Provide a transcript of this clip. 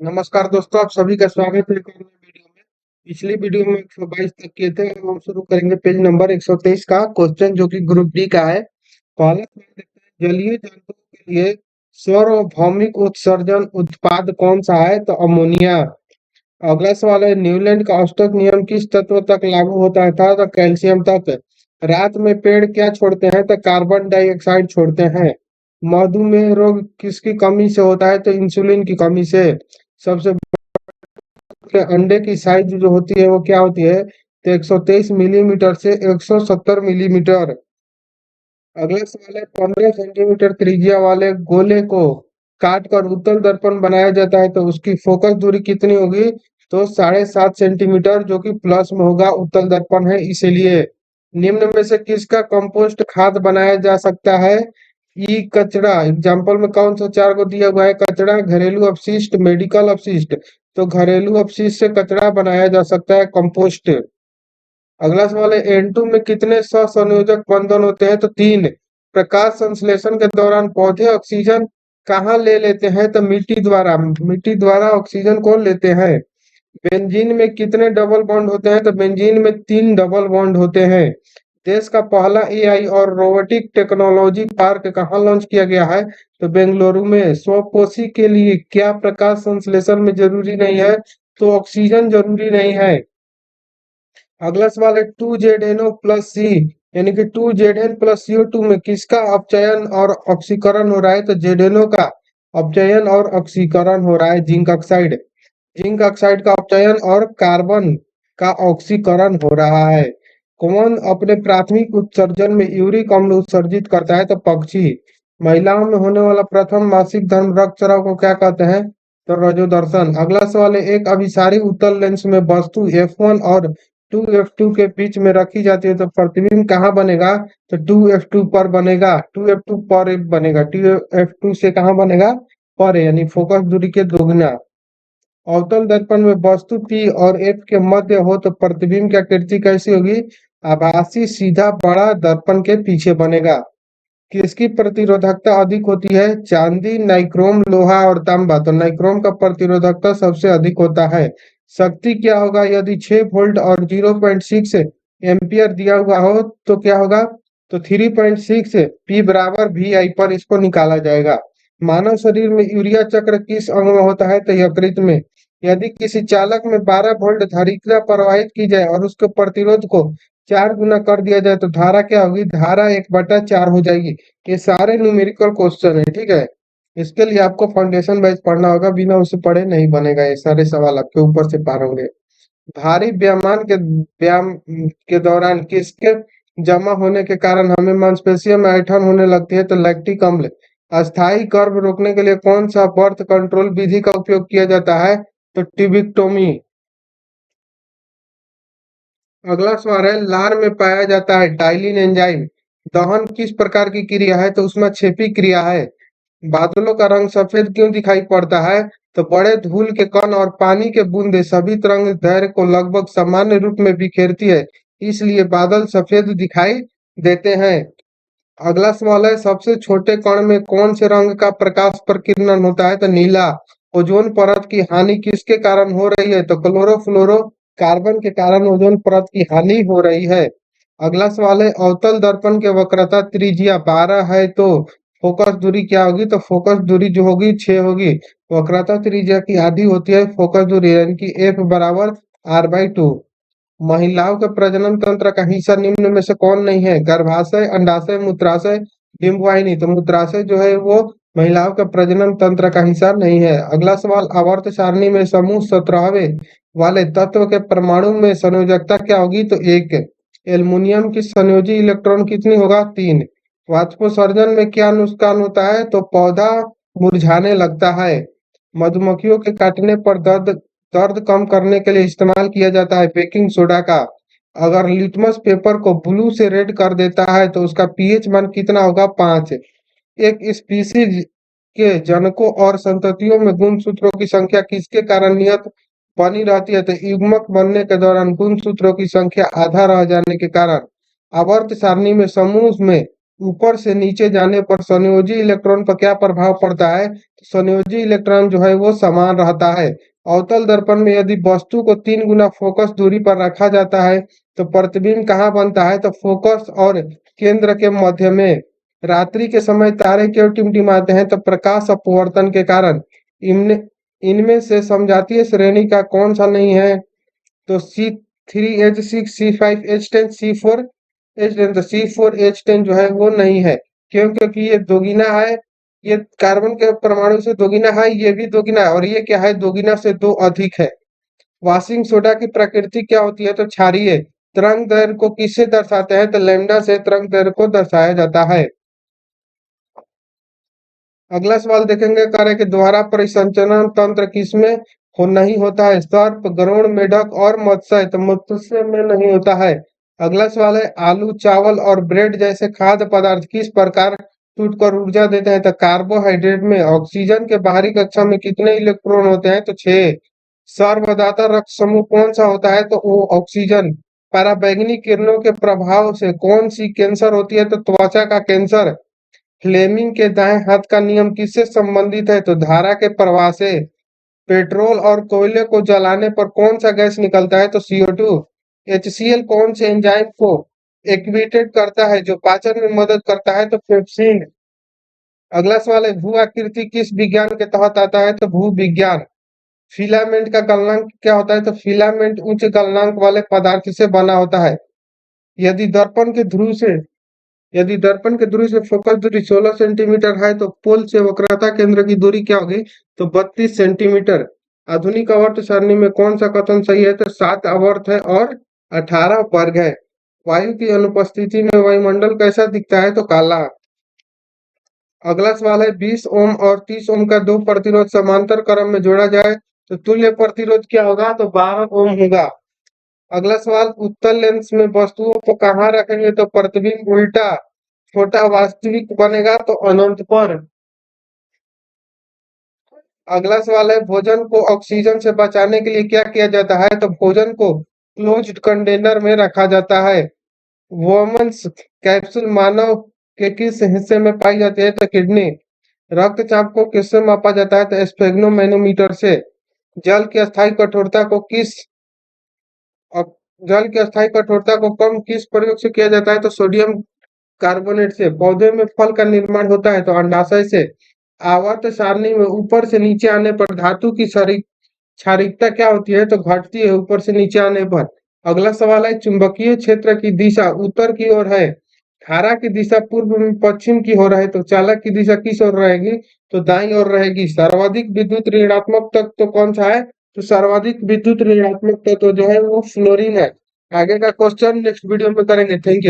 नमस्कार दोस्तों, आप सभी का स्वागत है एक और नए वीडियो में। पिछली वीडियो में 122 तक किए थे। अब हम शुरू करेंगे पेज नंबर 123 का क्वेश्चन, जो कि ग्रुप डी का है। पहला सवाल देखते हैं, जलीय जंतुओं के लिए सार्वभौमिक उत्सर्जन उत्पाद कौन सा है? तो अमोनिया। अगला सवाल है, न्यूलैंड का औसत नियम किस तत्व तक लागू होता है? था तो कैल्शियम तक। रात में पेड़ क्या छोड़ते हैं? तो कार्बन डाइऑक्साइड छोड़ते हैं। मधुमेह रोग किसकी कमी से होता है? तो इंसुलिन की कमी से। सबसे के अंडे की साइज जो होती है वो क्या होती है? तो 123 मिलीमीटर से 170 मिलीमीटर। अगला सवाल है, 15 सेंटीमीटर त्रिज्या वाले गोले को काट कर उत्तल दर्पण बनाया जाता है, तो उसकी फोकस दूरी कितनी होगी? तो 7.5 सेंटीमीटर, जो कि प्लस में होगा, उत्तल दर्पण है इसीलिए। निम्न में से किसका कंपोस्ट खाद बनाया जा सकता है? ई कचरा। एग्जाम्पल में कौन सा चार को दिया हुआ है? कचरा, घरेलू अपशिष्ट, मेडिकल अपशिष्ट। तो घरेलू अपशिष्ट से कचरा बनाया जा सकता है, कंपोस्ट। अगला सवाल है, N2 में कितने सहसंयोजक बंधन होते हैं? तो 3। प्रकाश संश्लेषण के दौरान पौधे ऑक्सीजन कहाँ ले लेते हैं? तो मिट्टी द्वारा। मिट्टी द्वारा ऑक्सीजन को लेते हैं। बेंजीन में कितने डबल बॉन्ड होते हैं? तो बेंजीन में 3 डबल बॉन्ड होते हैं। देश का पहला एआई और रोबोटिक टेक्नोलॉजी पार्क कहाँ लॉन्च किया गया है? तो बेंगलुरु में। स्वपोषी के लिए क्या प्रकाश संश्लेषण में जरूरी नहीं है? तो ऑक्सीजन जरूरी नहीं है। अगला सवाल है, 2ZNO प्लस सी यानी कि 2ZN प्लस CO2 में किसका अपचयन और ऑक्सीकरण हो रहा है? तो ZNO का अपचयन और ऑक्सीकरण हो रहा है। Zinc oxide. जिंक ऑक्साइड का अपचयन और कार्बन का ऑक्सीकरण हो रहा है। कौन अपने प्राथमिक उत्सर्जन में यूरिक अम्ल उत्सर्जित करता है? तो पक्षी। महिलाओं में होने वाला प्रथम मासिक धर्म रक्तस्राव को क्या कहते हैं? तो रजोदर्शन। अगला सवाल है, एक अभिसारी उत्तल लेंस में वस्तु F1 और 2F2 के बीच में रखी जाती है, तो प्रतिबिंब कहाँ बनेगा? तो 2F2 पर बनेगा। 2F2 पर F बनेगा। 2F2 से कहाँ बनेगा? पर, यानी फोकस दूरी के दोगुना। अवतल दर्पण में वस्तु P और F के मध्य हो तो प्रतिबिंब की आकृति कैसी होगी? आभासी सीधा बड़ा दर्पण के पीछे बनेगा। किसकी प्रतिरोधकता अधिक होती है? चांदी, नाइक्रोम, लोहा और तांबा। तो नाइक्रोम का प्रतिरोधकता सबसे अधिक होता है। शक्ति क्या होगा यदि 6 वोल्ट और 0.6 एम्पियर दिया हुआ हो? तो क्या होगा? तो 3.6 P बराबर VI पर इसको निकाला जाएगा। मानव शरीर में यूरिया चक्र किस अंग में होता है? तो यकृत में। यदि किसी चालक में 12 वोल्ट धारिता प्रवाहित की जाए और उसके प्रतिरोध को 4 गुना कर दिया जाए, तो धारा क्या होगी? धारा 1/4 हो जाएगी। ये सारे न्यूमेरिकल क्वेश्चन है, ठीक है। इसके लिए आपको फाउंडेशन वाइज पढ़ना होगा, बिना उसे पढ़े नहीं बनेगा। ये सारे सवाल आपके ऊपर से पार होंगे। भारी व्यायाम के दौरान किसके जमा होने के कारण हमें मांसपेशियों में ऐंठन होने लगती है? तो लैक्टिक अम्ल। अस्थायी गर्भ रोकने के लिए कौन सा बर्थ कंट्रोल विधि का उपयोग किया जाता है? तो टिबिक्टोमी। अगला सवाल है, लार में पाया जाता है टाइलिन एंजाइम। दहन किस प्रकार की क्रिया है? तो उसमें क्षेपी क्रिया है। बादलों का रंग सफेद क्यों दिखाई पड़ता है? तो बड़े धूल के कण और पानी के बूंदे सभी तरंग दैर्घ्य को लगभग सामान्य रूप में बिखेरती है, इसलिए बादल सफेद दिखाई देते हैं। अगला सवाल है, सबसे छोटे कण में कौन से रंग का प्रकाश प्रकीर्णन होता है? तो नीला। ओजोन परत की हानि किसके कारण हो रही है? तो क्लोरोफ्लोरो कार्बन के कारण ओजोन परत की हानि हो रही है। अगला सवाल है, अवतल दर्पण के वक्रता त्रिज्या 12 है, तो फोकस दूरी क्या होगी? तो फोकस दूरी जो होगी 6 होगी। वक्रता त्रिज्या की आधी होती है फोकस दूरी, यानी कि F बराबर R/2। महिलाओं के प्रजनन तंत्र का हिस्सा निम्न में से कौन नहीं है? गर्भाशय, अंडाशय, मूत्राशय, डिंबवाहिनी। तो मूत्राशय जो है वो महिलाओं के प्रजनन तंत्र का हिस्सा नहीं है। अगला सवाल, आवर्त सारणी में समूह 17वें वाले तत्व के परमाणु में संयोजकता क्या होगी? तो 1। एल्युमिनियम की संयोजी इलेक्ट्रॉन कितनी होगा? 3। वाष्पोत्सर्जन में क्या नुकसान होता है? तो पौधा मुरझाने लगता है। मधुमक्खियों के काटने पर दर्द दर्द कम करने के लिए इस्तेमाल किया जाता है बेकिंग सोडा का। अगर लिटमस पेपर को ब्लू से रेड कर देता है तो उसका पीएच मान कितना होगा? 5। एक स्पीशीज के जनकों और संततियों में गुणसूत्रों की संख्या किसके कारण नियत बनी रहती है? तो युग्मक बनने के दौरान गुणसूत्रों की संख्या आधा रह जाने के कारण। आवर्त सारणी में समूह में ऊपर से नीचे जाने पर संयोजी इलेक्ट्रॉन पर क्या प्रभाव पड़ता है? तो संयोजी इलेक्ट्रॉन जो है वो समान रहता है। अवतल दर्पण में यदि वस्तु को 3 गुना फोकस दूरी पर रखा जाता है तो प्रतिबिंब कहाँ बनता है? तो फोकस और केंद्र के मध्य में। रात्रि के समय तारे क्यों टिमटिमाते हैं? तो प्रकाश अपवर्तन के कारण। इनमें इनमें से समजातीय श्रेणी का कौन सा नहीं है? तो C3H6 C5H10 C4H10। तो C4H10 जो है वो नहीं है। क्यों? क्योंकि ये दोगुना है, ये कार्बन के परमाणु से दोगुना है, ये भी दोगुना है, और ये क्या है? दोगुना से 2 अधिक है। वॉशिंग सोडा की प्रकृति क्या होती है? तो क्षारीय। तरंग दैर्घ्य को किससे दर्शाते हैं? तो लैम्डा से तरंग दैर्घ्य को दर्शाया जाता है। अगला सवाल देखेंगे, कह रहे कि द्वारा परिसंचरण तंत्र किसमें नहीं होता है? सर्प, गरुड़, मेढक और मत्स्य। तो मत्स्य में नहीं होता है। अगला सवाल है, आलू, चावल और ब्रेड जैसे खाद्य पदार्थ किस प्रकार टूटकर ऊर्जा देते हैं? तो कार्बोहाइड्रेट में। ऑक्सीजन के बाहरी कक्षा में कितने इलेक्ट्रॉन होते हैं? तो 6। सर्वदाता रक्त समूह कौन सा होता है? तो वो ऑक्सीजन। पराबैंगनी किरणों के प्रभाव से कौन सी कैंसर होती है? तो त्वचा का कैंसर। फ्लेमिंग के दाएं हाथ का नियम किससे संबंधित है? तो धारा के प्रवाह से। पेट्रोल और कोयले को जलाने पर कौन सा गैस निकलता है? तो CO2। HCl कौन से एंजाइम को एक्टिवेटेड करता है जो पाचन में मदद करता है? तो पेप्सिन। अगला सवाल है, भू आकृति किस विज्ञान के तहत आता है? तो भू विज्ञान। फिलामेंट का गलनांक क्या होता है? तो फिलामेंट उच्च गलनांक वाले पदार्थ से बना होता है। यदि दर्पण के ध्रुव से यदि दर्पण के दूरी से फोकस दूरी 16 सेंटीमीटर है तो पोल से वक्रता केंद्र की दूरी क्या होगी? तो 32 सेंटीमीटर। आधुनिक आवर्त सारणी में कौन सा कथन सही है? तो 7 आवर्त है और 18 वर्ग है। वायु की अनुपस्थिति में वायुमंडल कैसा दिखता है? तो काला। अगला सवाल है, 20 ओम और 30 ओम का दो प्रतिरोध समांतर क्रम में जोड़ा जाए तो तुल्य प्रतिरोध क्या होगा? तो 12 ओम होगा। अगला सवाल, उत्तल लेंस में वस्तुओं को कहाँ रखेंगे? तो प्रतिबिंब उल्टा। छोटा वास्तविक बनेगा तो अनंत पर। अगला सवाल है, भोजन को ऑक्सीजन से बचाने के लिए क्या किया जाता है? तो भोजन को क्लोज्ड कंटेनर में रखा जाता है। वोमन्स कैप्सूल मानव के किस हिस्से में पाई जाती है? तो किडनी। रक्तचाप को किससे मापा जाता है? तो स्फेग्नोमैनोमीटर से। जल की अस्थायी कठोरता को किस अ- जल की अस्थायी कठोरता को कम किस प्रयोग से किया जाता है? तो सोडियम कार्बोनेट से। पौधे में फल का निर्माण होता है तो अंडाशय से। आवर्त सारणी में ऊपर से नीचे आने पर धातु की क्षारिकता क्या होती है? तो घटती है ऊपर से नीचे आने पर। अगला सवाल है, चुंबकीय क्षेत्र की दिशा उत्तर की ओर है, धारा की दिशा पूर्व में पश्चिम की ओर है, तो चालक की दिशा किस ओर रहेगी? तो दाईं ओर रहेगी। सर्वाधिक विद्युत ऋणात्मक तत्व तो कौन सा है? तो सर्वाधिक विद्युत ऋणात्मक तत्व जो है वो फ्लोरीन है। आगे का क्वेश्चन नेक्स्ट वीडियो में करेंगे। Thank you.